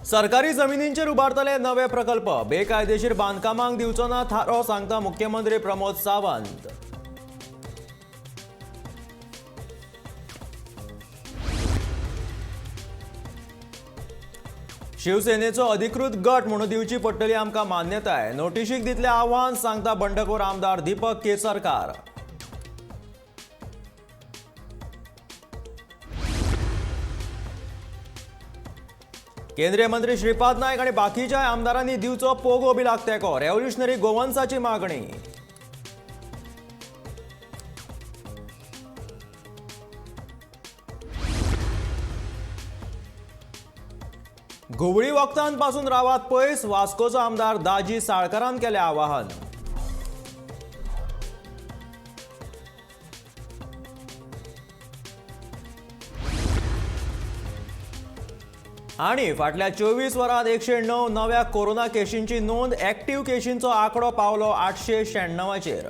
सरकारी जमिनींचेर उबारतले नवे प्रकल्प बेकायदेशीर बांदकामांक दिवचो ना थारो सांगता मुख्यमंत्री प्रमोद सावंत। शिवसेनेचो अधिकृत गट म्हणून दिवची पडटली आमकां मान्यताय, नोटीशीक दितले आव्हान सांगता बंडखोर आमदार दीपक केसरकार। केंद्रीय मंत्री श्रीपाद नायक आणि बाकीच्या आमदारांनी दिवचो पोगो बिलाक तेको, रेव्होल्युशनरी गोवन्साची मागणी। घुवळी वखदांपासून रावात पयस, वास्कोचो आमदार दाजी साळकारान केले आवाहन। आणि फाटल्या 24 वरांत 109 नव्या कोरोना केशींची नोंद, एक्टिव्ह केशींचो आंकडो पावलो 896 चेर।